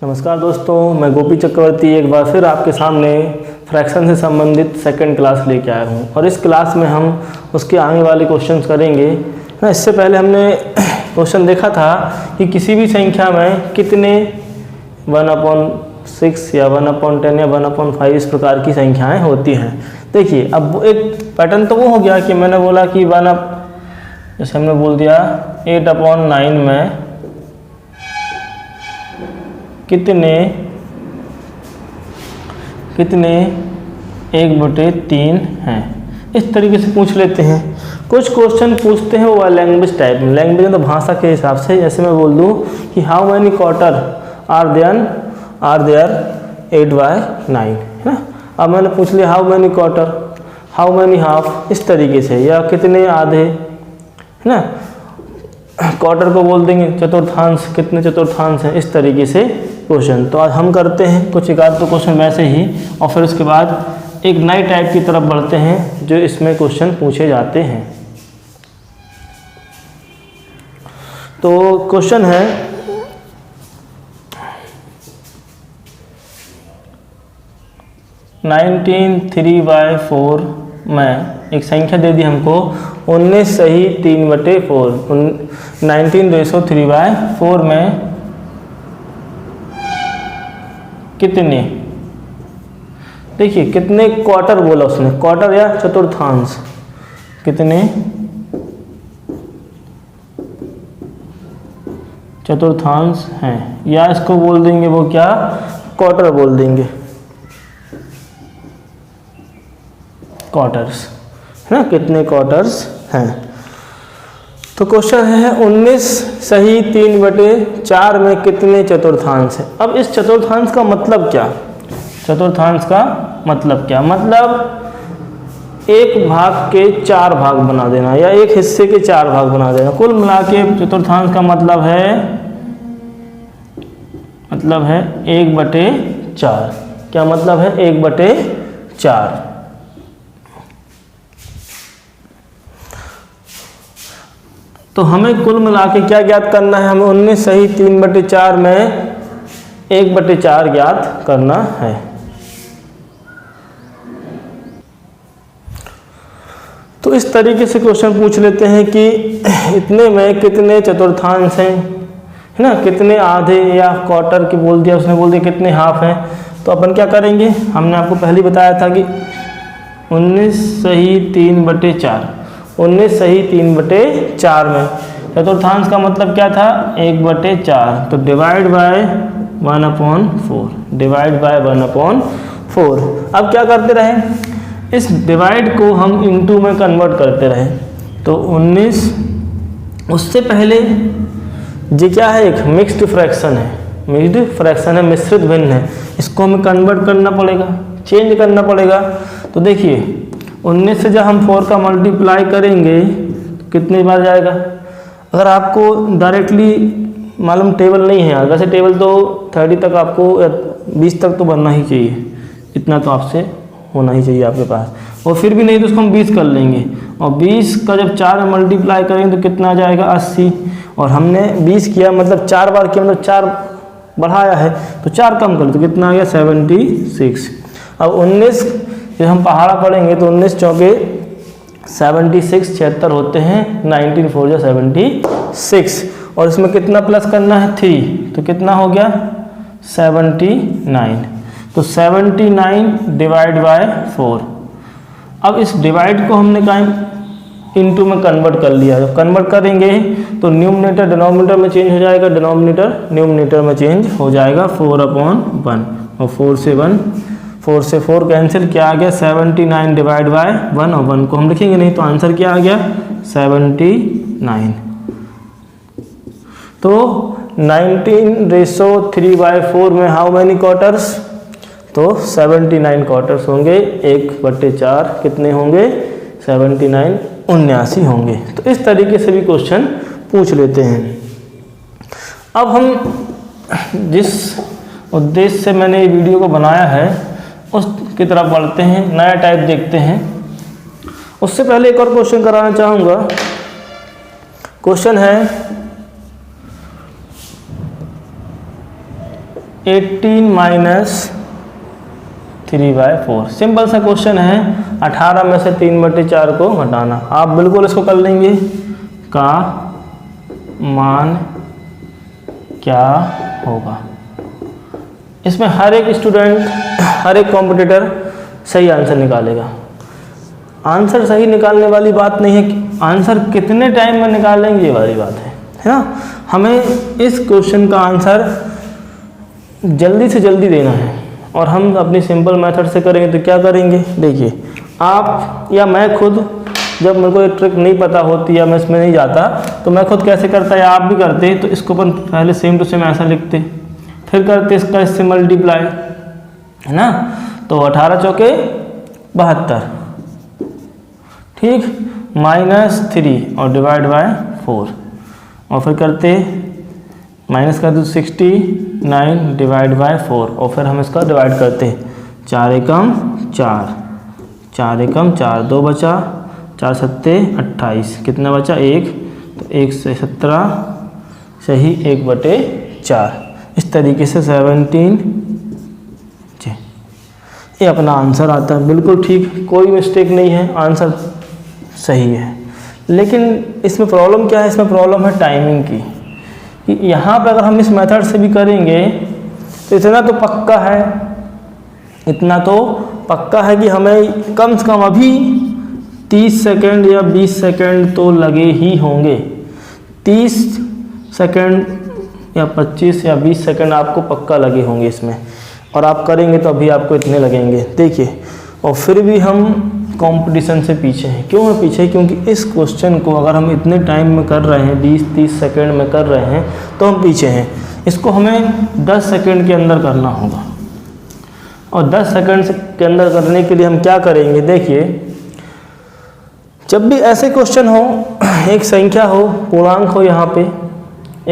नमस्कार दोस्तों, मैं गोपी चक्रवर्ती एक बार फिर आपके सामने फ्रैक्शन से संबंधित सेकंड क्लास लेके आया हूँ और इस क्लास में हम उसके आने वाले क्वेश्चंस करेंगे। इससे पहले हमने क्वेश्चन देखा था कि किसी भी संख्या में कितने 1/6 या 1/10 या 1/5 इस प्रकार की संख्याएं होती हैं। देखिए, अब एक पैटर्न तो वो हो गया कि मैंने बोला कि जैसे हमने बोल दिया 8/9 में कितने 1/3 हैं, इस तरीके से पूछ लेते हैं। कुछ क्वेश्चन पूछते हैं वो लैंग्वेज टाइप में, लैंग्वेज तो भाषा के हिसाब से। जैसे मैं बोल दूं कि how many quarter are there 8/9, है ना। अब मैंने पूछ लिया how many quarter, how many half, इस तरीके से, या कितने आधे, है ना। क्वार्टर को बोल देंगे चतुर्थांश, कितने चतुर्थांश हैं, इस तरीके से क्वेश्चन। तो आज हम करते हैं कुछ एक आध तो क्वेश्चन वैसे ही, और फिर उसके बाद एक नई टाइप की तरफ बढ़ते हैं जो इसमें क्वेश्चन पूछे जाते हैं। तो क्वेश्चन है 19/3/4 में एक संख्या दे दी हमको 19 सही 3/4। 19/3/4 में कितने, देखिए कितने क्वार्टर बोला उसने, क्वार्टर या चतुर्थांश, कितने चतुर्थांश हैं, या इसको बोल देंगे वो क्या, क्वार्टर बोल देंगे, क्वार्टर्स, है ना। कितने क्वार्टर्स हैं। तो क्वेश्चन है 19 सही 3/4 में कितने चतुर्थांश हैं। अब इस चतुर्थांश का मतलब क्या, चतुर्थांश का मतलब क्या, मतलब एक भाग के 4 भाग बना देना या एक हिस्से के 4 भाग बना देना। कुल मिला के चतुर्थांश का मतलब है 1/4। क्या मतलब है, 1/4। तो हमें कुल मिला के क्या ज्ञात करना है, हमें 19 सही 3/4 में 1/4 ज्ञात करना है। तो इस तरीके से क्वेश्चन पूछ लेते हैं कि इतने में कितने चतुर्थांश हैं, है ना, कितने आधे, या क्वार्टर की बोल दिया उसने, बोल दिया कितने हाफ हैं। तो अपन क्या करेंगे, हमने आपको पहले बताया था कि 19 सही 3/4, 19 सही 3/4 में चतुर्थांश का मतलब क्या था, 1/4। तो डिवाइड बाय 1/4, डिवाइड बाय 1/4। अब क्या करते रहे, इस डिवाइड को हम इनटू में कन्वर्ट करते रहे। तो 19, उससे पहले ये क्या है, एक मिक्स्ड फ्रैक्शन है, मिक्स्ड फ्रैक्शन है, मिश्रित भिन्न है, इसको हमें कन्वर्ट करना पड़ेगा, चेंज करना पड़ेगा। तो देखिए 19 से जब हम 4 का मल्टीप्लाई करेंगे तो कितने बार जाएगा। अगर आपको डायरेक्टली मालूम टेबल नहीं है, वैसे टेबल तो 30 तक आपको, 20 तक तो बनना ही चाहिए, इतना तो आपसे होना ही चाहिए आपके पास, और फिर भी नहीं तो उसको हम 20 कर लेंगे, और 20 का जब 4 में मल्टीप्लाई करेंगे तो कितना आ जाएगा, 80। और हमने 20 किया मतलब 4 बार किया, मतलब 4 बढ़ाया है, तो 4 कम कर तो कितना आ गया, 76। अब 19 जब हम पहाड़ा पढ़ेंगे तो 19 चौके 76, 76 होते हैं, 19 4 जा 76, और इसमें कितना प्लस करना है, 3, तो कितना हो गया 79। तो 79 डिवाइड बाय 4। अब इस डिवाइड को हमने कहा इनटू में कन्वर्ट कर लिया। जब कन्वर्ट करेंगे तो न्यूमरेटर डिनोमिनेटर में चेंज हो जाएगा, डिनोमिनेटर न्यूमरेटर में चेंज हो जाएगा, 4/1, और 4 से 4 कैंसिल, क्या आ गया 79 डिवाइड बाय 1, और 1 को हम लिखेंगे नहीं, तो आंसर क्या आ गया 79। तो 19/3/4 में हाउ मैनी क्वार्टर्स, तो 79 क्वार्टर्स होंगे, 1/4 कितने होंगे, 79, 79 होंगे। तो इस तरीके से भी क्वेश्चन पूछ लेते हैं। अब हम जिस उद्देश्य से मैंने ये वीडियो को बनाया है उसकी तरफ बढ़ते हैं, नया टाइप देखते हैं। उससे पहले एक और क्वेश्चन कराना चाहूँगा। क्वेश्चन है 18 माइनस 3/4। सिंपल सा क्वेश्चन है, 18 में से 3/4 को घटाना। आप बिल्कुल इसको कर लेंगे, का मान क्या होगा। इसमें हर एक स्टूडेंट, हर एक कॉम्पिटिटर सही आंसर निकालेगा। आंसर सही निकालने वाली बात नहीं है कि आंसर कितने टाइम में निकालेंगे, ये वाली बात है ना। हमें इस क्वेश्चन का आंसर जल्दी से जल्दी देना है और हम अपनी सिंपल मेथड से करेंगे तो क्या करेंगे, देखिए आप या मैं खुद, जब मेरे को ये ट्रिक नहीं पता होती या मैं इसमें नहीं जाता तो मैं खुद कैसे करता या आप भी करते, तो इसको अपन पहले सेम टू सेम ऐसा लिखते, फिर करते इसका इससे मल्टीप्लाई, है ना। तो 18 चौके 72, ठीक, -3 और डिवाइड बाय 4, और फिर करते माइनस कर दो 69 डिवाइड बाय 4, और फिर हम इसका डिवाइड करते 4 एकम 4, 4 एकम 4, 2 बचा, 4 सत्ते 28, कितना बचा 1, तो 1 से 17 सही 1/4। इस तरीके से 17 जी, ये अपना आंसर आता है। बिल्कुल ठीक, कोई मिस्टेक नहीं है, आंसर सही है। लेकिन इसमें प्रॉब्लम क्या है, इसमें प्रॉब्लम है टाइमिंग की, कि यहाँ पे अगर हम इस मेथड से भी करेंगे तो इतना तो पक्का है, इतना तो पक्का है कि हमें कम से कम अभी 30 सेकंड या 20 सेकंड तो लगे ही होंगे। 30 सेकंड या 25 या 20 सेकंड आपको पक्का लगे होंगे इसमें, और आप करेंगे तो अभी आपको इतने लगेंगे, देखिए। और फिर भी हम कंपटीशन से पीछे हैं। क्यों है पीछे, क्योंकि इस क्वेश्चन को अगर हम इतने टाइम में कर रहे हैं, 20-30 सेकंड में कर रहे हैं, तो हम पीछे हैं। इसको हमें 10 सेकंड के अंदर करना होगा, और 10 सेकंड के अंदर करने के लिए हम क्या करेंगे, देखिए जब भी ऐसे क्वेश्चन हो, एक संख्या हो, पूर्णांक हो, यहाँ पे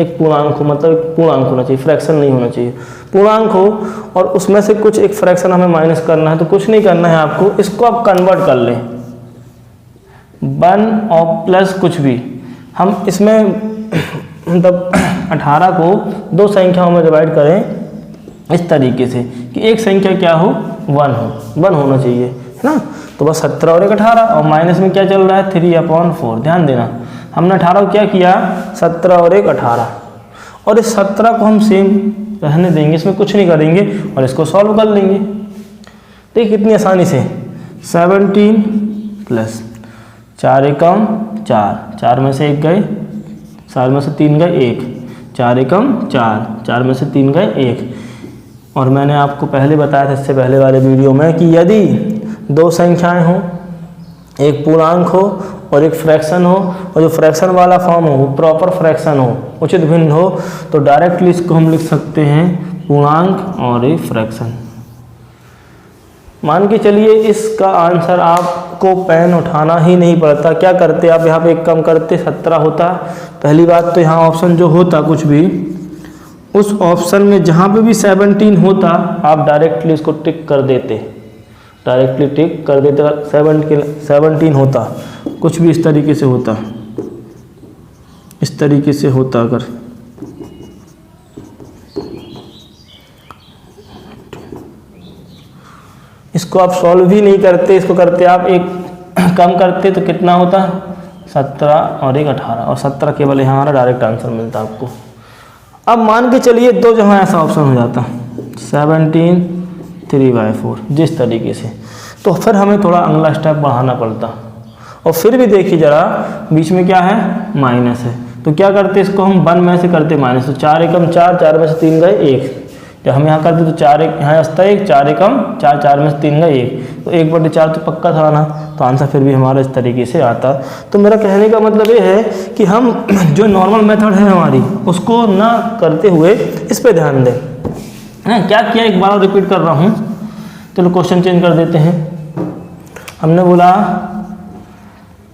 एक पूर्णांक हो, मतलब पूर्णांक होना चाहिए, फ्रैक्शन नहीं होना चाहिए, पूर्णांक हो, और उसमें से कुछ एक फ्रैक्शन हमें माइनस करना है, तो कुछ नहीं करना है आपको, इसको आप कन्वर्ट कर लें 1 और प्लस कुछ भी। हम इसमें मतलब 18 को 2 संख्याओं में डिवाइड करें इस तरीके से कि एक संख्या क्या हो, 1 होना चाहिए, है ना। तो बस 17 और 1 18, और माइनस में क्या चल रहा है 3/4। ध्यान देना, हमने 18 को क्या किया, 17 और 1 18, और इस 17 को हम सेम रहने देंगे, इसमें कुछ नहीं करेंगे, और इसको सॉल्व कर लेंगे। देखिए कितनी आसानी से 17 प्लस 4 एकम 4, 4 में से 1 गए, 4 में से 3 गए 1, 4 एकम 4, 4 में से 3 गए 1। और मैंने आपको पहले बताया था इससे पहले वाले वीडियो में कि यदि 2 संख्याएं हों, एक पूर्णांक हो और एक फ्रैक्शन हो, और जो फ्रैक्शन वाला फॉर्म हो वो प्रॉपर फ्रैक्शन हो, उचित भिन्न हो, तो डायरेक्टली इसको हम लिख सकते हैं पूर्णांक और एक फ्रैक्शन। मान के चलिए इसका आंसर आपको पेन उठाना ही नहीं पड़ता, क्या करते आप यहाँ पे एक कम करते, 17 होता। पहली बात तो यहाँ ऑप्शन जो होता कुछ भी, उस ऑप्शन में जहाँ पे भी 17 होता आप डायरेक्टली इसको टिक कर देते, डायरेक्टली टिक कर देते। 17 होता, कुछ भी इस तरीके से होता, इस तरीके से होता, अगर इसको आप सॉल्व भी नहीं करते, इसको करते आप एक कम करते तो कितना होता, 17 और 1 18, और 17 केवल यहाँ हमारा डायरेक्ट आंसर मिलता आपको। अब मान के चलिए 2 जहाँ ऐसा ऑप्शन हो जाता 17 3/4 जिस तरीके से, तो फिर हमें थोड़ा अगला स्टेप बढ़ाना पड़ता। और फिर भी देखिए ज़रा बीच में क्या है, माइनस है, तो क्या करते इसको हम 1 में से करते माइनस, तो 4 एकम 4, 4 में से 3 गए 1। जब हम यहाँ करते तो 4 यहाँ बचता 1, 4 एकम 4, 4 में से 3 गए 1, तो 1/4 तो पक्का था ना, तो आंसर फिर भी हमारा इस तरीके से आता। तो मेरा कहने का मतलब ये है कि हम जो नॉर्मल मेथड है हमारी उसको ना करते हुए इस पर ध्यान दें। क्या किया, एक बार रिपीट कर रहा हूँ, चलो क्वेश्चन चेंज कर देते हैं। हमने बोला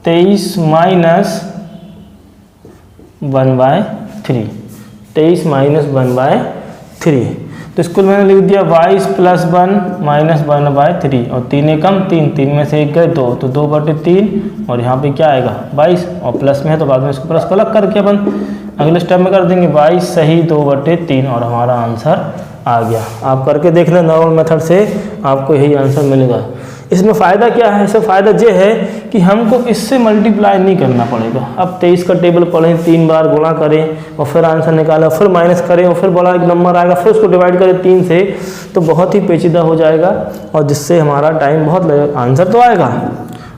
23 माइनस 1/3, 23 माइनस 1/3, तो इसको मैंने लिख दिया 22 प्लस 1 माइनस 1/3, और 3 एकम 3, 3 में से 1 गए 2, तो 2/3, और यहाँ पे क्या आएगा 22, और प्लस में है तो बाद में इसको प्लस को अलग करके अपन अगले स्टेप में कर देंगे 22 सही 2/3 और हमारा आंसर आ गया। आप करके देख लें नॉर्मल मेथड से, आपको यही आंसर मिलेगा। इसमें फ़ायदा क्या है? इसमें फ़ायदा ये है कि हमको इससे मल्टीप्लाई नहीं करना पड़ेगा। अब 23 का टेबल पढ़ें, 3 बार गुणा करें और फिर आंसर निकालें, फिर माइनस करें और फिर बड़ा एक नंबर आएगा, फिर उसको डिवाइड करें 3 से, तो बहुत ही पेचीदा हो जाएगा और जिससे हमारा टाइम बहुत लगेगा। आंसर तो आएगा,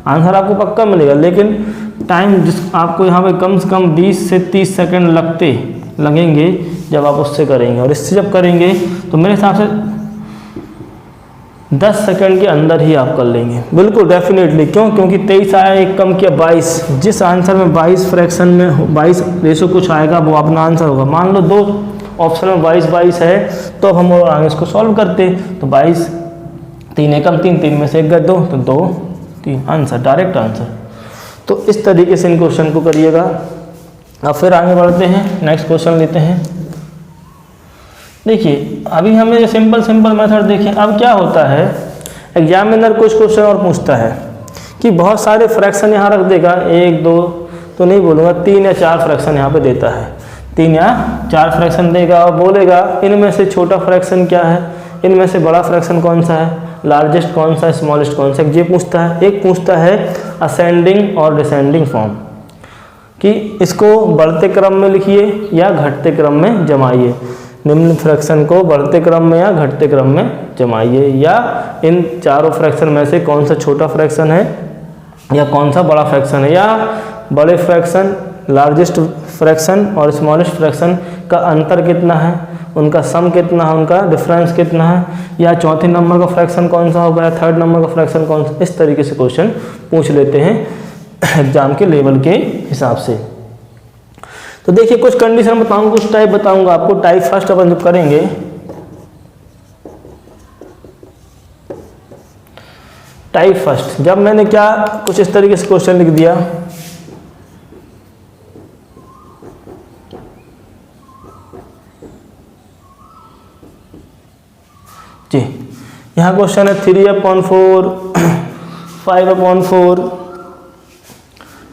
आंसर आपको पक्का मिलेगा, लेकिन टाइम जिस आपको यहाँ पे कम से कम 20 से 30 सेकंड लगेंगे जब आप उससे करेंगे। और इससे जब करेंगे तो मेरे हिसाब से 10 सेकंड के अंदर ही आप कर लेंगे, बिल्कुल डेफिनेटली। क्यों? क्योंकि 23 आया, एक कम किया 22, जिस आंसर में 22 फ्रैक्शन में 22 रेशो कुछ आएगा वो अपना आंसर होगा। मान लो 2 ऑप्शन में 22 है, तो अब हम और आगे इसको सॉल्व करते, तो 22 3 एकम 3 में से 1 गए 2, तो 2 3 आंसर, डायरेक्ट आंसर। तो इस तरीके से इन क्वेश्चन को करिएगा। अब फिर आगे बढ़ते हैं, नेक्स्ट क्वेश्चन लेते हैं। देखिए अभी हमने जो सिंपल मेथड देखे, अब क्या होता है, एग्जामिनर कुछ क्वेश्चन और पूछता है कि बहुत सारे फ्रैक्शन यहाँ रख देगा, 1 2 तो नहीं बोलूँगा, 3 या 4 फ्रैक्शन यहाँ पे देता है, 3 या 4 फ्रैक्शन देगा और बोलेगा इनमें से छोटा फ्रैक्शन क्या है, इनमें से बड़ा फ्रैक्शन कौन सा है, लार्जेस्ट कौन सा है, स्मॉलेस्ट कौन सा है, ये पूछता है। एक पूछता है असेंडिंग और डिसेंडिंग फॉर्म, कि इसको बढ़ते क्रम में लिखिए या घटते क्रम में जमाइए, निम्न फ्रैक्शन को बढ़ते क्रम में या घटते क्रम में जमाइए, या इन चारों फ्रैक्शन में से कौन सा छोटा फ्रैक्शन है या कौन सा बड़ा फ्रैक्शन है, या बड़े फ्रैक्शन, लार्जेस्ट फ्रैक्शन और स्मॉलेस्ट फ्रैक्शन का अंतर कितना है, उनका सम कितना है, उनका डिफरेंस कितना है, या चौथे नंबर का फ्रैक्शन कौन सा होगा, या थर्ड नंबर का फ्रैक्शन कौन सा। इस तरीके से क्वेश्चन पूछ लेते हैं एग्जाम के लेवल के हिसाब से। तो देखिए कुछ कंडीशन बताऊंगा, कुछ टाइप बताऊंगा आपको। टाइप फर्स्ट अपन जब करेंगे, टाइप फर्स्ट, जब मैंने क्या कुछ इस तरीके से क्वेश्चन लिख दिया, जी यहाँ क्वेश्चन है 3/4, 5/4,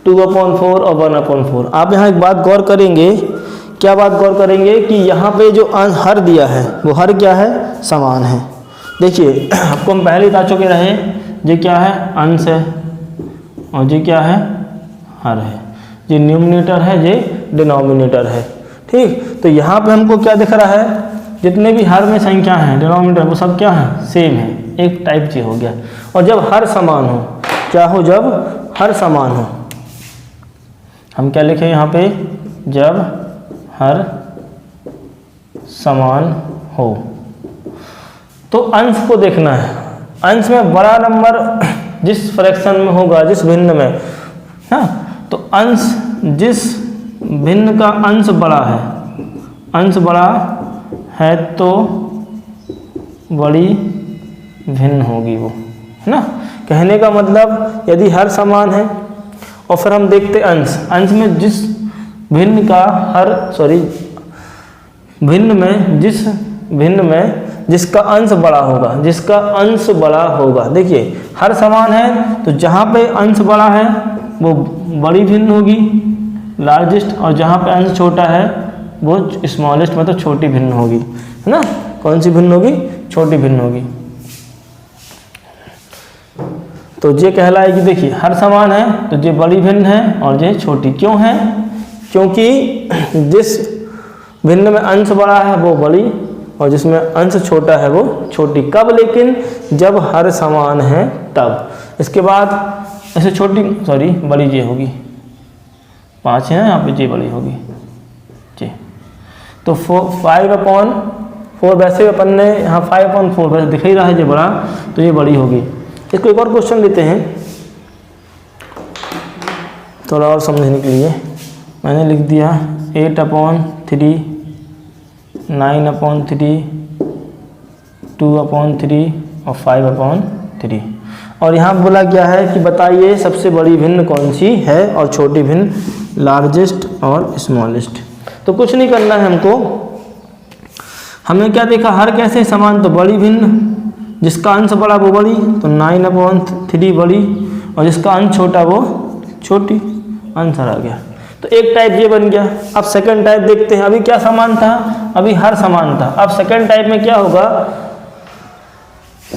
2/4 और 1/4। आप यहाँ एक बात गौर करेंगे, क्या बात गौर करेंगे कि यहाँ पे जो हर दिया है वो हर क्या है, समान है। देखिए आपको हम पहले बता चुके रहे, ये क्या है, अंश है और ये क्या है, हर है। ये न्यूमरेटर है, ये डिनोमिनेटर है, ठीक। तो यहाँ पे हमको क्या दिख रहा है, जितने भी हर में संख्या हैं डिनोमिनेटर वो सब क्या है, सेम है, एक टाइप से हो गया। और जब हर समान हो, क्या हो, जब हर समान हो, हम क्या लिखें यहाँ पे, जब हर समान हो, तो अंश को देखना है। अंश में बड़ा नंबर जिस फ्रैक्शन में होगा, जिस भिन्न में, हाँ, तो अंश जिस भिन्न का अंश बड़ा है, अंश बड़ा है तो बड़ी भिन्न होगी वो, है ना। कहने का मतलब यदि हर समान है और फिर हम देखते अंश, अंश में जिस भिन्न का भिन्न में जिसका अंश बड़ा होगा, जिसका अंश बड़ा होगा। देखिए हर समान है तो जहाँ पे अंश बड़ा है वो बड़ी भिन्न होगी, लार्जेस्ट, और जहाँ पे अंश छोटा है वो स्मॉलेस्ट मतलब छोटी भिन्न होगी, है ना। कौन सी भिन्न होगी, छोटी भिन्न होगी। तो ये कहलाएगी, देखिए हर समान है तो ये बड़ी भिन्न है और ये छोटी। क्यों है, क्योंकि जिस भिन्न में अंश बड़ा है वो बड़ी और जिसमें अंश छोटा है वो छोटी। कब, लेकिन जब हर समान है तब। इसके बाद ऐसे बड़ी ये होगी, 5 है यहाँ पे, ये बड़ी होगी जी। तो 5/4, वैसे अपन ने यहाँ 5/4 वैसे दिख ही रहा है ये बड़ा, तो ये बड़ी होगी। इसको एक और क्वेश्चन लेते हैं थोड़ा और समझने के लिए। मैंने लिख दिया 8/3, 9/3, 2/3 और 5/3। और यहाँ बोला गया है कि बताइए सबसे बड़ी भिन्न कौन सी है और छोटी भिन्न, लार्जेस्ट और स्मॉलेस्ट। तो कुछ नहीं करना है हमको, हमने क्या देखा, हर कैसे समान, तो बड़ी भिन्न, जिसका अंश बड़ा वो बड़ी, तो 9/3 बड़ी, और जिसका अंश छोटा वो छोटी। आंसर आ गया। तो एक टाइप ये बन गया। अब सेकंड टाइप देखते हैं। अभी क्या समान था, अभी हर समान था। अब सेकंड टाइप में क्या होगा,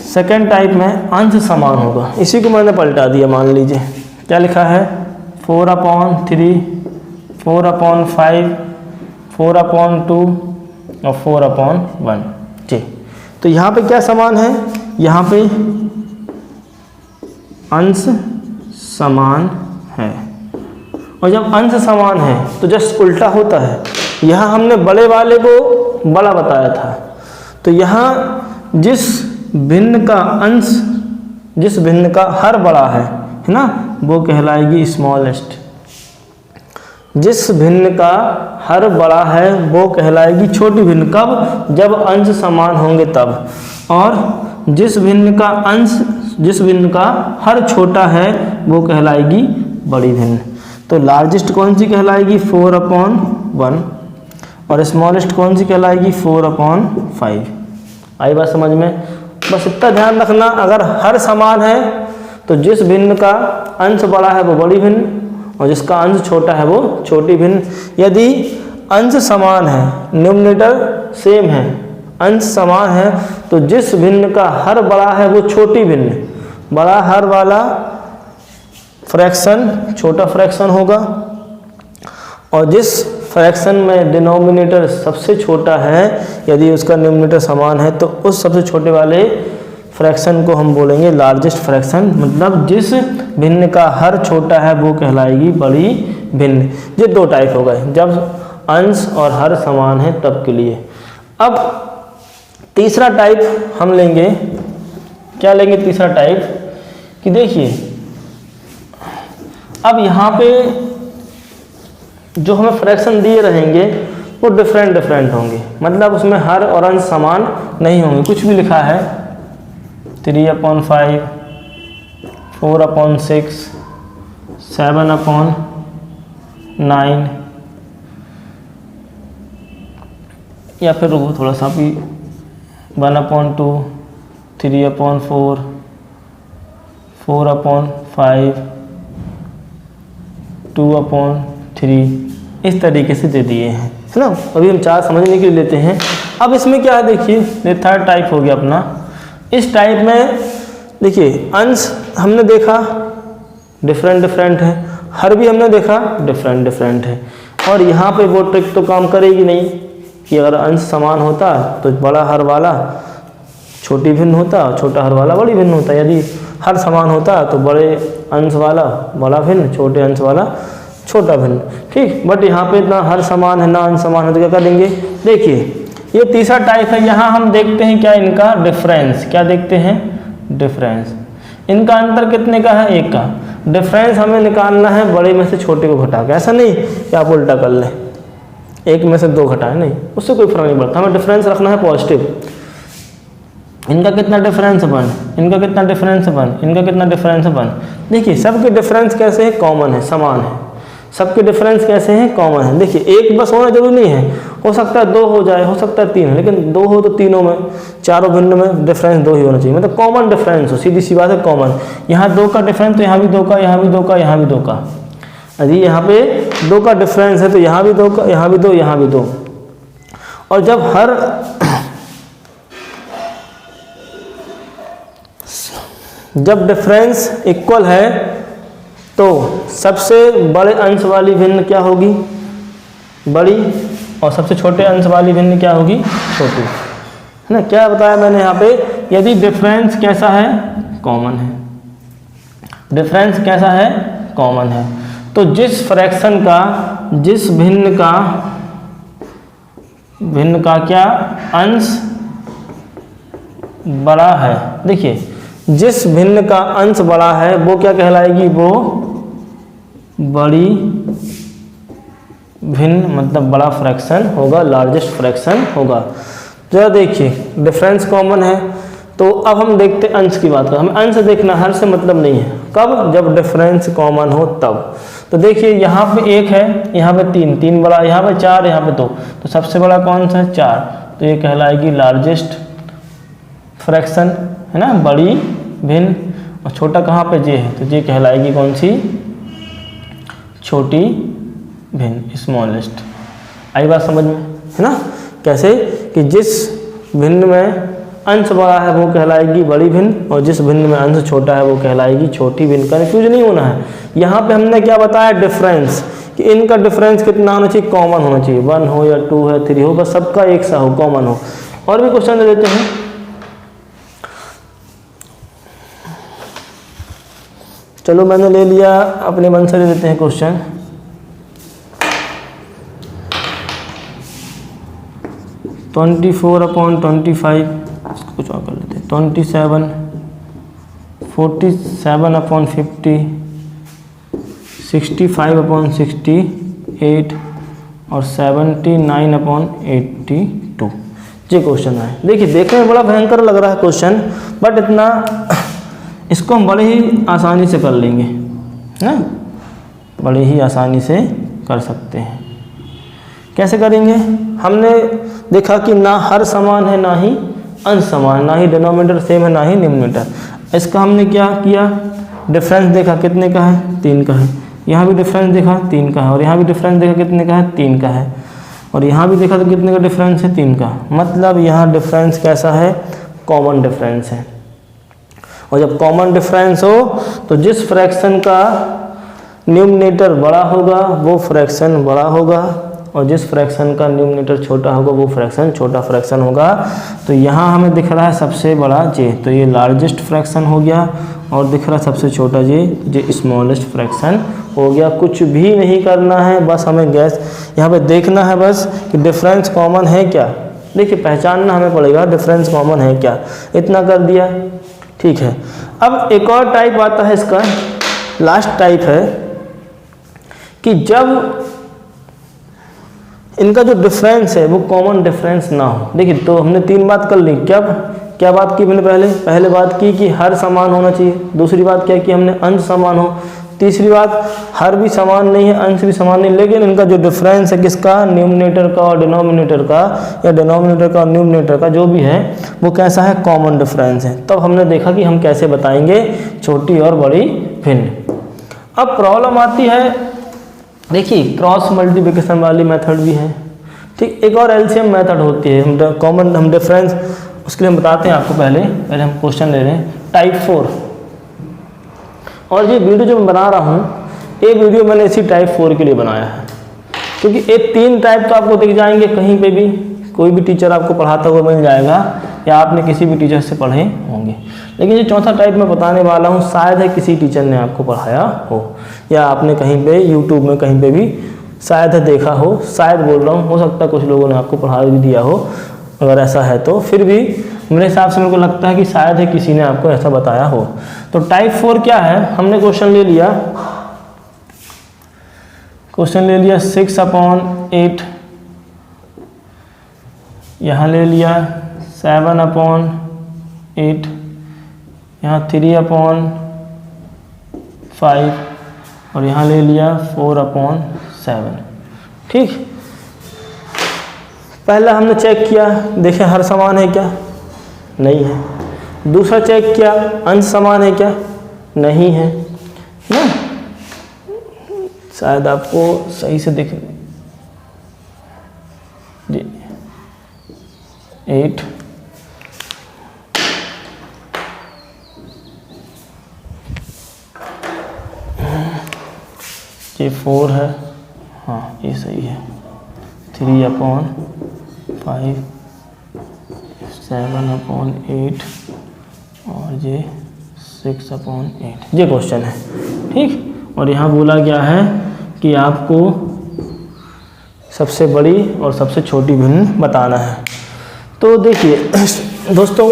सेकंड टाइप में अंश समान होगा। इसी को मैंने पलटा दिया, मान लीजिए क्या लिखा है 4/3, 4/5, 4/2 और 4/1। ठीक, तो यहाँ पे क्या समान है, यहाँ पे अंश समान है। और जब अंश समान है तो जस्ट उल्टा होता है। यहाँ हमने बड़े वाले को बड़ा बताया था, तो यहाँ जिस भिन्न का अंश, जिस भिन्न का हर बड़ा है ना, वो कहलाएगी स्मॉलेस्ट। जिस भिन्न का हर बड़ा है वो कहलाएगी छोटी भिन्न। कब, जब अंश समान होंगे तब। और जिस भिन्न का अंश, जिस भिन्न का हर छोटा है वो कहलाएगी बड़ी भिन्न। तो लार्जेस्ट कौन सी कहलाएगी 4/1 और स्मॉलेस्ट कौन सी कहलाएगी 4/5। आई बात समझ में। बस इतना ध्यान रखना, अगर हर समान है तो जिस भिन्न का अंश बड़ा है वो बड़ी भिन्न और जिसका अंश छोटा है वो छोटी भिन्न। यदि अंश समान है, न्यूमरेटर सेम है, अंश समान है, तो जिस भिन्न का हर बड़ा है वो छोटी भिन्न, बड़ा हर वाला फ्रैक्शन छोटा फ्रैक्शन होगा। और जिस फ्रैक्शन में डिनोमिनेटर सबसे छोटा है, यदि उसका न्यूमरेटर समान है, तो उस सबसे छोटे वाले फ्रैक्शन को हम बोलेंगे लार्जेस्ट फ्रैक्शन। मतलब जिस भिन्न का हर छोटा है वो कहलाएगी बड़ी भिन्न। ये दो टाइप हो गए, जब अंश और हर समान है तब के लिए। अब तीसरा टाइप हम लेंगे, क्या लेंगे तीसरा टाइप, कि देखिए अब यहाँ पे जो हमें फ्रैक्शन दिए रहेंगे वो डिफरेंट डिफरेंट होंगे। मतलब उसमें हर और अंश समान नहीं होंगे। कुछ भी लिखा है 3/5, 4/6, 7/9, या फिर वो थोड़ा सा भी 1/2, 3/4, 4/5, 2/3, इस तरीके से दे दिए हैं, है ना। अभी हम 4 समझने के लिए लेते हैं। अब इसमें क्या है देखिए, ये थर्ड टाइप हो गया अपना। इस टाइप में देखिए अंश हमने देखा डिफरेंट डिफरेंट है, हर भी हमने देखा डिफरेंट डिफरेंट है। और यहाँ पे वो ट्रिक तो काम करेगी नहीं कि अगर अंश समान होता तो बड़ा हर वाला छोटी भिन्न होता, छोटा हर वाला बड़ी भिन्न होता। यदि हर समान होता तो बड़े अंश वाला बड़ा भिन्न, छोटे अंश वाला छोटा भिन्न। ठीक, बट यहाँ पे इतना हर समान है ना अंश समान है, तो क्या करेंगे, देखिए ये तीसरा टाइप है। यहाँ हम देखते हैं क्या, इनका डिफरेंस। क्या देखते हैं, डिफरेंस। इनका अंतर कितने का है, 1 का। डिफरेंस हमें निकालना है बड़े में से छोटे को घटा के। ऐसा नहीं कि आप उल्टा कर लें, 1 में से 2 घटाएं, नहीं, उससे कोई फर्क नहीं पड़ता। हमें डिफरेंस रखना है पॉजिटिव। इनका कितना डिफरेंस बन, इनका कितना डिफरेंस बन, इनका कितना डिफरेंस बन। देखिए सबके डिफरेंस कैसे है, कॉमन है, समान है। सबके डिफरेंस कैसे हैं, कॉमन है। देखिए 1 बस होना जरूरी नहीं है, हो सकता है 2 हो जाए, हो सकता है 3 है, लेकिन 2 हो तो तीनों में, चारों भिन्न में डिफरेंस 2 ही होना चाहिए। मतलब कॉमन डिफरेंस हो, सीधी सी बात है, कॉमन। यहाँ 2 का डिफरेंस तो यहाँ भी 2 का, यहाँ भी 2 का, यहाँ भी 2 का। यदि यहाँ पे 2 का डिफरेंस है तो यहाँ भी 2 का, यहाँ भी 2, यहाँ भी 2। और जब डिफरेंस इक्वल है तो सबसे बड़े अंश वाली भिन्न क्या होगी, बड़ी, और सबसे छोटे अंश वाली भिन्न क्या होगी, छोटी, है ना। क्या बताया मैंने यहाँ पे, यदि डिफरेंस कैसा है, कॉमन है। डिफरेंस कैसा है, कॉमन है, तो जिस फ्रैक्शन का, जिस भिन्न का क्या अंश बड़ा है, देखिए जिस भिन्न का अंश बड़ा है वो क्या कहलाएगी, वो बड़ी भिन्न, मतलब बड़ा फ्रैक्शन होगा, लार्जेस्ट फ्रैक्शन होगा। जरा देखिए डिफरेंस कॉमन है, तो अब हम देखते अंश की बात करें। हमें अंश देखना, हर से मतलब नहीं है। कब, जब डिफरेंस कॉमन हो तब। तो देखिए यहाँ पे 1 है, यहाँ पे 3 बड़ा, यहाँ पे 4, यहाँ पे 2, तो सबसे बड़ा कौन सा है, 4, तो ये कहलाएगी लार्जेस्ट फ्रैक्शन, है ना, बड़ी भिन्न। और छोटा कहाँ पे जे है, तो जे कहलाएगी कौन सी, छोटी भिन्न, स्मॉलेस्ट। आई बात समझ में, है ना? कैसे कि जिस भिन्न में अंश बड़ा है वो कहलाएगी बड़ी भिन्न, और जिस भिन्न में अंश छोटा है वो कहलाएगी छोटी भिन्न। कन्फ्यूज नहीं होना है। यहाँ पे हमने क्या बताया, डिफरेंस, कि इनका डिफरेंस कितना होना चाहिए, कॉमन होना चाहिए, 1 हो या 2 है 3 हो, बस सबका एक सा हो, कॉमन हो। और भी क्वेश्चन दे देते हैं। चलो मैंने ले लिया, अपने मन से ले लेते हैं क्वेश्चन। ट्वेंटी 4/25, कुछ और कर लेते हैं, 27, 47/50, 65/68 और 79/82। ये क्वेश्चन है। देखिए देखने में बड़ा भयंकर लग रहा है क्वेश्चन, बट इतना इसको हम बड़े ही आसानी से कर लेंगे, है ना? बड़े ही आसानी से कर सकते हैं। कैसे करेंगे? हमने देखा कि ना हर समान है ना ही अंश समान, ना ही डिनोमिनेटर सेम है ना ही न्यूमरेटर। इसका हमने क्या किया, डिफरेंस देखा कितने का है, 3 का है। यहाँ भी डिफरेंस देखा 3 का है, और यहाँ भी डिफरेंस देखा कितने का है, 3 का है। और यहाँ भी देखा तो कितने का डिफरेंस है, 3 का। मतलब यहाँ डिफरेंस कैसा है, कॉमन डिफरेंस है। और जब कॉमन डिफरेंस हो तो जिस फ्रैक्शन का न्यूमरेटर बड़ा होगा वो फ्रैक्शन बड़ा होगा, और जिस फ्रैक्शन का न्यूमरेटर छोटा होगा वो फ्रैक्शन छोटा फ्रैक्शन होगा। तो यहाँ हमें दिख रहा है सबसे बड़ा जे, तो ये लार्जेस्ट फ्रैक्शन हो गया, और दिख रहा है सबसे छोटा जे, जो स्मॉलेस्ट फ्रैक्शन हो गया। कुछ भी नहीं करना है, बस हमें गैस यहाँ पे देखना है बस कि डिफरेंस कॉमन है क्या। देखिए पहचानना हमें पड़ेगा डिफरेंस कॉमन है क्या, इतना कर दिया, ठीक है। अब एक और टाइप आता है इसका, लास्ट टाइप है कि जब इनका जो डिफरेंस है वो कॉमन डिफरेंस ना हो। देखिए तो हमने 3 बात कर ली। क्या बात की मैंने पहले बात की कि हर समान होना चाहिए। दूसरी बात क्या की हमने, अंश समान हो। तीसरी बात, हर भी समान नहीं है, अंश भी समान नहीं, लेकिन इनका जो डिफरेंस है किसका, न्यूमरेटर का और डिनोमिनेटर का, या डिनोमिनेटर का और न्यूमरेटर का जो भी है वो कैसा है, कॉमन डिफरेंस है। तब हमने देखा कि हम कैसे बताएंगे छोटी और बड़ी भिन्न। अब प्रॉब्लम आती है, देखिए क्रॉस मल्टीप्लिकेशन वाली मेथड भी है, ठीक। एक और एलसीएम मेथड होती है, हम डिफरेंस उसके लिए हम बताते हैं आपको। पहले हम क्वेश्चन ले रहे हैं टाइप 4, और ये वीडियो जो मैं बना रहा हूँ ये वीडियो मैंने इसी टाइप 4 के लिए बनाया है, क्योंकि ये 3 टाइप तो आपको दिख जाएंगे कहीं पे भी, कोई भी टीचर आपको पढ़ाता हुआ मिल जाएगा, या आपने किसी भी टीचर से पढ़े होंगे। लेकिन ये चौथा टाइप मैं बताने वाला हूँ शायद है किसी टीचर ने आपको पढ़ाया हो, या आपने कहीं पे यूट्यूब में कहीं पे भी शायद है देखा हो। शायद बोल रहा हूँ, हो सकता है कुछ लोगों ने आपको पढ़ा भी दिया हो। अगर ऐसा है तो फिर भी मेरे हिसाब से मेरे को लगता है कि शायद है किसी ने आपको ऐसा बताया हो। तो टाइप 4 क्या है, हमने क्वेश्चन ले लिया 6/8, यहाँ ले लिया 7/8, यहाँ 3/5, और यहाँ ले लिया 4/7, ठीक। पहला हमने चेक किया, देखें हर समान है क्या, नहीं है। दूसरा चेक किया अंश समान है क्या, नहीं है ना। शायद आपको सही से दिख जी 8, ये 4 है, हाँ ये सही है, 3/5, 7/8 और ये 6/8, ये क्वेश्चन है, ठीक। और यहाँ बोला गया है कि आपको सबसे बड़ी और सबसे छोटी भिन्न बताना है। तो देखिए दोस्तों,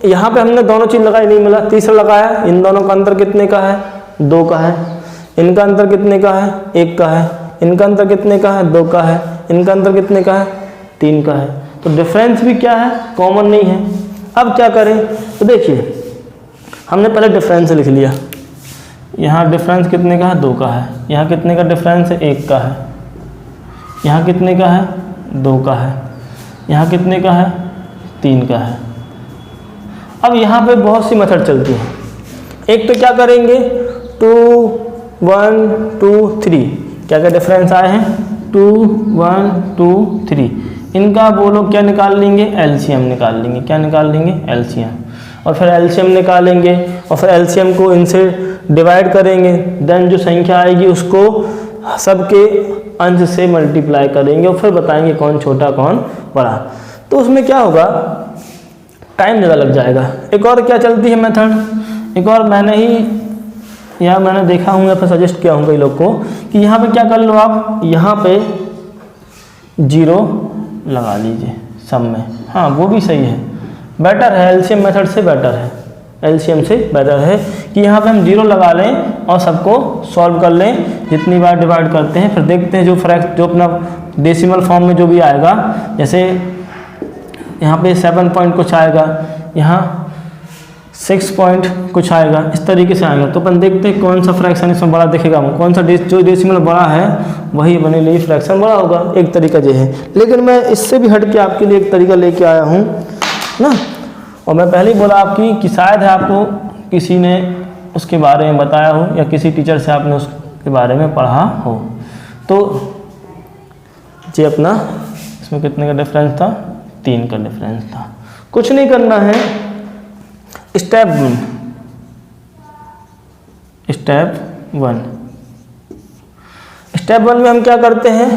यहाँ पे हमने दोनों चीज़ लगाई, नहीं मिला, तीसरा लगाया। इन दोनों का अंतर कितने का है, 2 का है। इनका अंतर कितने का है, 1 का है। इनका अंतर कितने का है, 2 का है। इनका अंतर कितने का है, 3 का है। तो डिफरेंस भी क्या है, कॉमन नहीं है। अब क्या करें, तो देखिए हमने पहले डिफरेंस लिख लिया। यहाँ डिफरेंस कितने का है, 2 का है। यहाँ कितने का डिफरेंस है, 1 का है। यहाँ कितने का है, 2 का है। यहाँ कितने का है, 3 का है। अब यहाँ पे बहुत सी मेथड चलती हैं। एक तो क्या करेंगे, 2 1 2 3, क्या क्या डिफरेंस आए हैं, 2 1 2 3, इनका बोलो क्या निकाल लेंगे, एलसीएम निकाल लेंगे। क्या निकाल लेंगे, एलसीएम। और फिर एलसीएम निकालेंगे और फिर एलसीएम को इनसे डिवाइड करेंगे, देन जो संख्या आएगी उसको सबके अंश से मल्टीप्लाई करेंगे और फिर बताएंगे कौन छोटा कौन बड़ा। तो उसमें क्या होगा, टाइम ज़्यादा लग जाएगा। एक और क्या चलती है मेथड, एक और मैंने देखा हूँ या फिर सजेस्ट किया हूँ कई लोग को कि यहाँ पे क्या कर लो आप, यहाँ पे 0 लगा लीजिए सब में। हाँ वो भी सही है, बेटर है, एलसीएम मेथड से बेटर है, एलसीएम से बेटर है कि यहाँ पे हम 0 लगा लें और सबको सॉल्व कर लें। जितनी बार डिवाइड करते हैं फिर देखते हैं जो अपना डेसिमल फॉर्म में जो भी आएगा, जैसे यहाँ पे 7 पॉइंट कुछ आएगा, यहाँ 6 पॉइंट कुछ आएगा, इस तरीके से आएगा। तो अपन देखते हैं कौन सा फ्रैक्शन इसमें बड़ा दिखेगा, कौन सा जो डेसिमल बड़ा है वही बने लिए फ्रैक्शन बड़ा होगा। एक तरीका ये है, लेकिन मैं इससे भी हट के आपके लिए एक तरीका लेके आया हूँ ना। और मैं पहले ही बोला आपकी कि शायद है आपको किसी ने उसके बारे में बताया हो या किसी टीचर से आपने उसके बारे में पढ़ा हो। तो ये अपना इसमें कितने का डिफरेंस था, 3 का डिफरेंस था। कुछ नहीं करना है, स्टेप 1 में हम क्या करते हैं,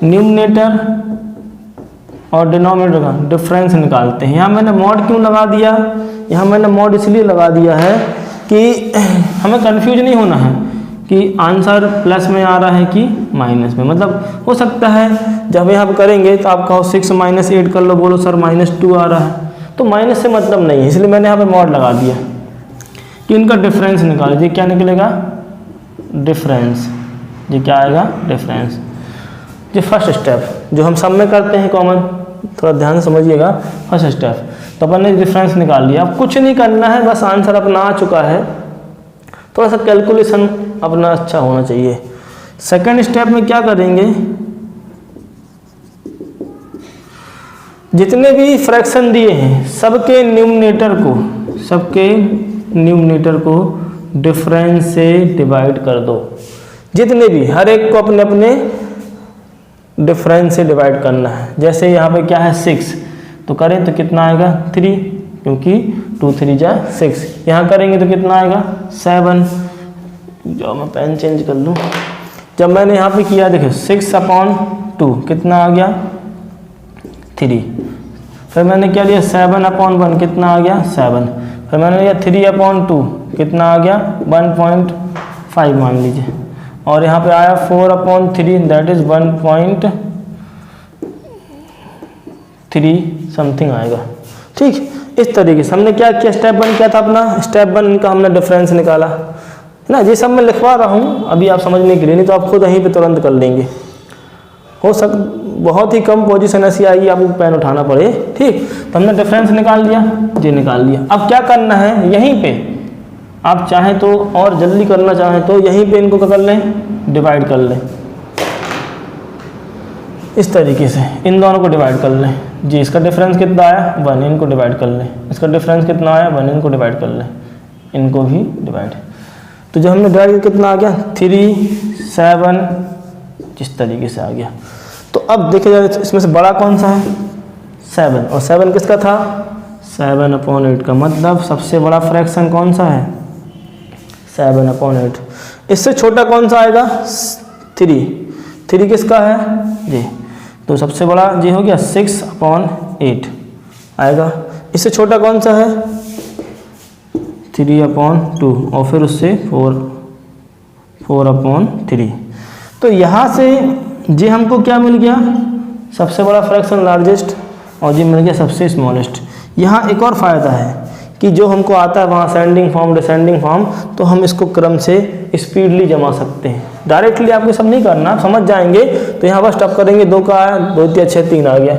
न्यूमरेटर और डिनोमिनेटर का डिफरेंस निकालते हैं। यहाँ मैंने मॉड क्यों लगा दिया, यहाँ मैंने मॉड इसलिए लगा दिया है कि हमें कंफ्यूज नहीं होना है कि आंसर प्लस में आ रहा है कि माइनस में। मतलब हो सकता है जब यहाँ पर करेंगे तो आप कहो 6 - 8 कर लो, बोलो सर -2 आ रहा है, तो माइनस से मतलब नहीं है, इसलिए मैंने यहाँ पे मॉड लगा दिया कि इनका डिफरेंस निकाल लीजिए। क्या निकलेगा, डिफरेंस। ये क्या आएगा, डिफरेंस। ये फर्स्ट स्टेप जो हम सब में करते हैं कॉमन, थोड़ा ध्यान से समझिएगा। फर्स्ट स्टेप तो अपन ने डिफरेंस निकाल लिया। अब कुछ नहीं करना है, बस आंसर अपना आ चुका है, थोड़ा सा कैलकुलेशन अपना अच्छा होना चाहिए। सेकेंड स्टेप में क्या करेंगे, जितने भी फ्रैक्शन दिए हैं सबके न्यूमरेटर को डिफरेंस से डिवाइड कर दो। जितने भी, हर एक को अपने अपने डिफरेंस से डिवाइड करना है। जैसे यहाँ पे क्या है 6, तो करें तो कितना आएगा 3, क्योंकि 2 3 जा 6। यहाँ करेंगे तो कितना आएगा 7। जो मैं पेन चेंज कर लूँ, जब मैंने यहाँ पे किया देखो 6/2 कितना आ गया 3। फिर मैंने क्या लिया 7/1 कितना आ गया 7। फिर मैंने लिया 3/2 कितना आ गया 1.5 मान लीजिए। और यहाँ पे आया 4/3 दैट इज 1.3 समथिंग आएगा। ठीक, इस तरीके से हमने क्या किया, स्टेप 1 क्या था अपना, स्टेप 1 का हमने डिफरेंस निकाला है ना। ये सब मैं लिखवा रहा हूँ अभी आप समझने के लिए, नहीं तो आप खुद यहीं पे तुरंत कर लेंगे। बहुत ही कम पोजीशन ऐसी आएगी आपको पेन उठाना पड़े। ठीक, तो हमने डिफरेंस निकाल लिया, ये निकाल लिया। अब क्या करना है, यहीं पे आप चाहें तो और जल्दी करना चाहें तो यहीं पे इनको क्या कर लें, डिवाइड कर लें। इस तरीके से इन दोनों को डिवाइड कर लें जी। इसका डिफरेंस कितना आया 1, इनको डिवाइड कर लें। इसका डिफरेंस कितना आया 1, इनको डिवाइड कर लें। इनको भी डिवाइड, तो जब हमने डिवाइड कितना आ गया 3 7, जिस तरीके से आ गया। तो अब देखिए जाए इसमें से बड़ा कौन सा है 7, और 7 किसका था 7/8 का, मतलब सबसे बड़ा फ्रैक्शन कौन सा है 7/8। इससे छोटा कौन सा आएगा 3 किसका है ये, तो सबसे बड़ा ये हो गया 6/8 आएगा। इससे छोटा कौन सा है 3/2 और फिर उससे 4/3। तो यहाँ से जी हमको क्या मिल गया, सबसे बड़ा फ्रैक्शन लार्जेस्ट, और जी मिल गया सबसे स्मॉलेस्ट। यहाँ एक और फ़ायदा है कि जो हमको आता है वहाँ असेंडिंग फॉर्म डिसेंडिंग फॉर्म, तो हम इसको क्रम से स्पीडली जमा सकते हैं। डायरेक्टली आपको सब नहीं करना, समझ जाएंगे तो यहाँ बस टप करेंगे। 2 का आया 2 3 6 3 आ गया,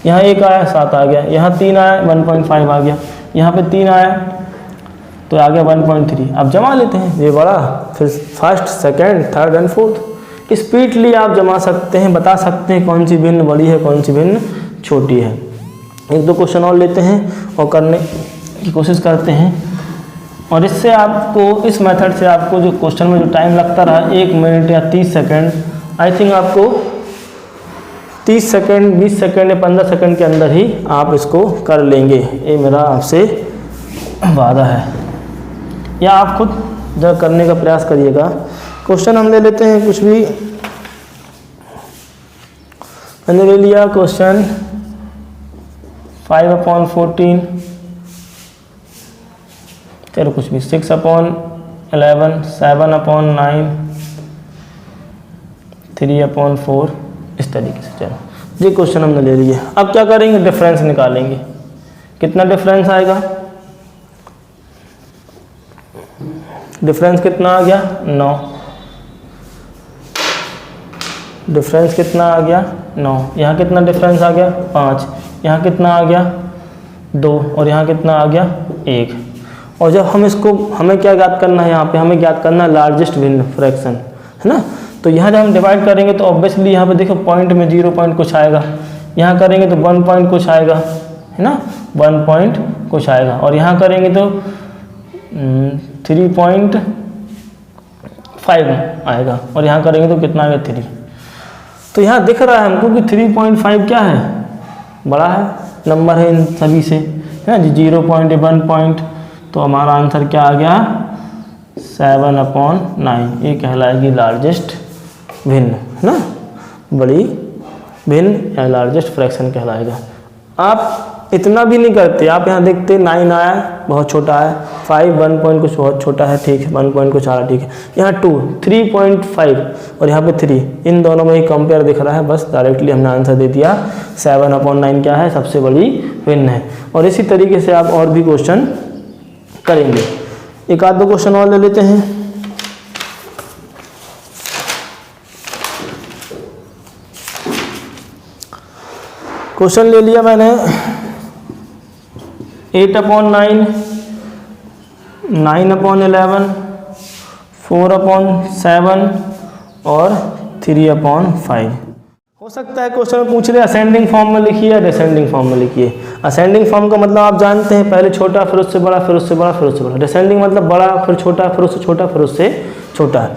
यहाँ 1 आया 7 आ गया, यहाँ 3 आया 1.5 आ गया, यहाँ पे 3 आया तो आ गया 1.3। अब जमा लेते हैं, ये बड़ा फिर first second third and fourth. Speedly आप जमा सकते हैं, बता सकते हैं कौन सी भिन्न बड़ी है कौन सी भिन्न छोटी है। 1-2 क्वेश्चन और लेते हैं और करने की कोशिश करते हैं। और इससे आपको, इस मेथड से आपको जो क्वेश्चन में जो टाइम लगता रहा 1 मिनट या 30 सेकंड, आई थिंक आपको 30 सेकंड, 20 सेकंड या 15 सेकंड के अंदर ही आप इसको कर लेंगे। ये मेरा आपसे वादा है, या आप खुद जब करने का प्रयास करिएगा। क्वेश्चन हम ले लेते हैं कुछ भी। मैंने ले लिया क्वेश्चन 5/14, चलो कुछ भी 6/11, 7/9, 3/4, इस तरीके से। चलो ये क्वेश्चन हमने ले लिए। अब क्या करेंगे, डिफरेंस निकालेंगे। कितना डिफरेंस आएगा, डिफरेंस कितना आ गया 9, डिफरेंस कितना आ गया 9, यहाँ कितना डिफरेंस आ गया 5, यहाँ कितना आ गया 2, और यहाँ कितना आ गया 1। और जब हम इसको, हमें क्या ज्ञात करना है, यहाँ पे हमें ज्ञात करना है लार्जेस्ट भिन्न फ्रैक्शन, है ना। तो यहाँ जब हम डिवाइड करेंगे तो ऑब्वियसली यहाँ पे देखो पॉइंट में 0 पॉइंट कुछ आएगा, यहाँ करेंगे तो 1 पॉइंट कुछ आएगा, है ना, 1 पॉइंट कुछ आएगा, और यहाँ करेंगे तो 3.5 आएगा, और यहाँ करेंगे तो कितना आएगा 3। तो यहाँ दिख रहा है हमको कि 3.5 क्या है, बड़ा है नंबर है इन सभी से, है ना जी। 0 पॉइंट 1 पॉइंट, तो हमारा आंसर क्या आ गया 7/9। ये कहलाएगी लार्जेस्ट भिन्न, है ना, बड़ी भिन्न या लार्जेस्ट फ्रैक्शन कहलाएगा। आप इतना भी नहीं करते, आप यहाँ देखते 9 आया बहुत छोटा है, 5 1 पॉइंट कुछ बहुत छोटा है, ठीक है, 1 पॉइंट कुछ आ रहा, ठीक है, यहाँ 2 3.5 और यहाँ पे 3, इन दोनों में ही कंपेयर दिख रहा है, बस डायरेक्टली हमने आंसर दे दिया 7/9 क्या है, सबसे बड़ी भिन्न है। और इसी तरीके से आप और भी क्वेश्चन करेंगे। एक आध दो क्वेश्चन और ले लेते हैं। क्वेश्चन ले लिया मैंने 8/9, 9/11, 4/7 और 3/5। हो सकता है क्वेश्चन पूछ रहे असेंडिंग फॉर्म में लिखिए या डिसेंडिंग फॉर्म में लिखिए। असेंडिंग फॉर्म का मतलब आप जानते हैं, पहले छोटा फिर उससे बड़ा, फिर उससे बड़ा, फिर उससे बड़ा। डिसेंडिंग मतलब बड़ा फिर छोटा, फिर उससे छोटा, फिर उससे छोटा।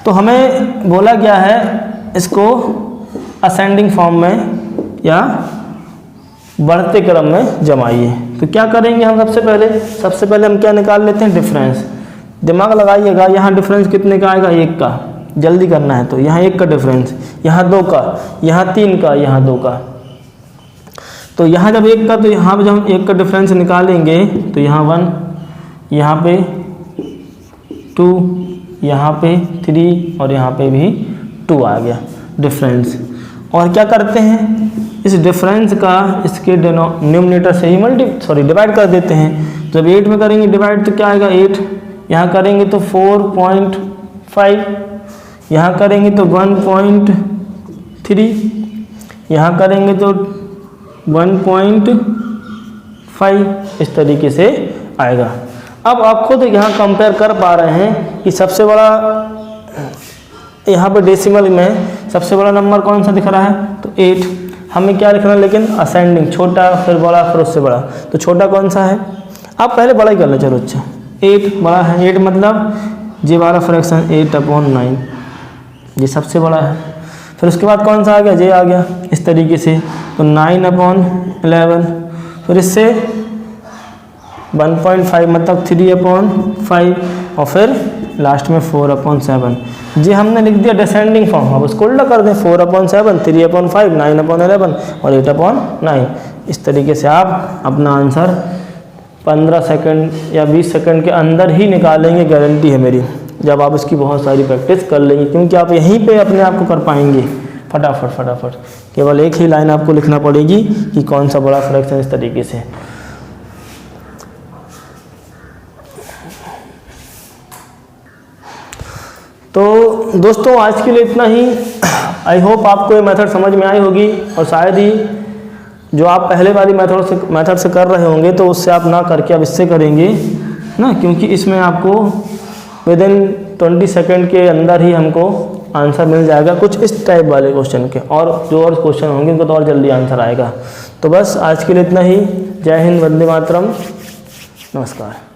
तो हमें बोला गया है इसको असेंडिंग फॉर्म में या बढ़ते क्रम में जमाइए। तो क्या करेंगे हम, सबसे पहले हम क्या निकाल लेते हैं, डिफरेंस। दिमाग लगाइएगा, यहाँ डिफरेंस कितने का आएगा, 1 का, जल्दी करना है। तो यहाँ 1 का डिफरेंस, यहाँ 2 का, यहाँ 3 का, यहाँ 2 का। तो यहाँ जब 1 का, तो यहाँ पे जब हम 1 का डिफरेंस निकालेंगे तो यहाँ 1, यहाँ पे 2, यहाँ पे 3 और यहाँ पे भी 2 आ गया डिफरेंस। और क्या करते हैं, इस डिफरेंस का इसके न्यूमरेटर से ही डिवाइड कर देते हैं। जब 8 में करेंगे डिवाइड तो क्या आएगा 8, यहाँ करेंगे तो 4.5, यहाँ करेंगे तो 1.3, यहाँ करेंगे तो 1.5, इस तरीके से आएगा। अब आप खुद यहाँ कंपेयर कर पा रहे हैं कि सबसे बड़ा, यहाँ पे डेसिमल में सबसे बड़ा नंबर कौन सा दिख रहा है, तो 8। हमें क्या लिखना है लेकिन, असेंडिंग, छोटा फिर बड़ा फिर उससे बड़ा। तो छोटा कौन सा है, आप पहले बड़ा ही कर लो, चलो अच्छा 8 बड़ा है। 8 मतलब ये वाला फ्रैक्शन 8/9, ये सबसे बड़ा है। फिर उसके बाद कौन सा आ गया, ये आ गया इस तरीके से। तो 9/11, फिर इससे 1.5 मतलब 3/5, और फिर लास्ट में 4/7। जी हमने लिख दिया डिसेंडिंग फॉर्म। अब उसको उल्टा कर दें, 4/7, 3/5, 9/11 और 8/9। इस तरीके से आप अपना आंसर 15 सेकंड या 20 सेकंड के अंदर ही निकालेंगे, गारंटी है मेरी, जब आप इसकी बहुत सारी प्रैक्टिस कर लेंगे। क्योंकि आप यहीं पे अपने आप को कर पाएंगे फटाफट। केवल एक ही लाइन आपको लिखना पड़ेगी कि कौन सा बड़ा फ्रैक्शन, इस तरीके से। तो दोस्तों आज के लिए इतना ही। आई होप आपको ये मेथड समझ में आई होगी, और शायद ही जो आप पहले वाली मेथड से कर रहे होंगे तो उससे आप ना करके अब इससे करेंगे ना, क्योंकि इसमें आपको विदिन 20 सेकंड के अंदर ही हमको आंसर मिल जाएगा कुछ इस टाइप वाले क्वेश्चन के। और जो और क्वेश्चन होंगे उनको तो और जल्दी आंसर आएगा। तो बस आज के लिए इतना ही। जय हिंद, वंदे मातरम, नमस्कार।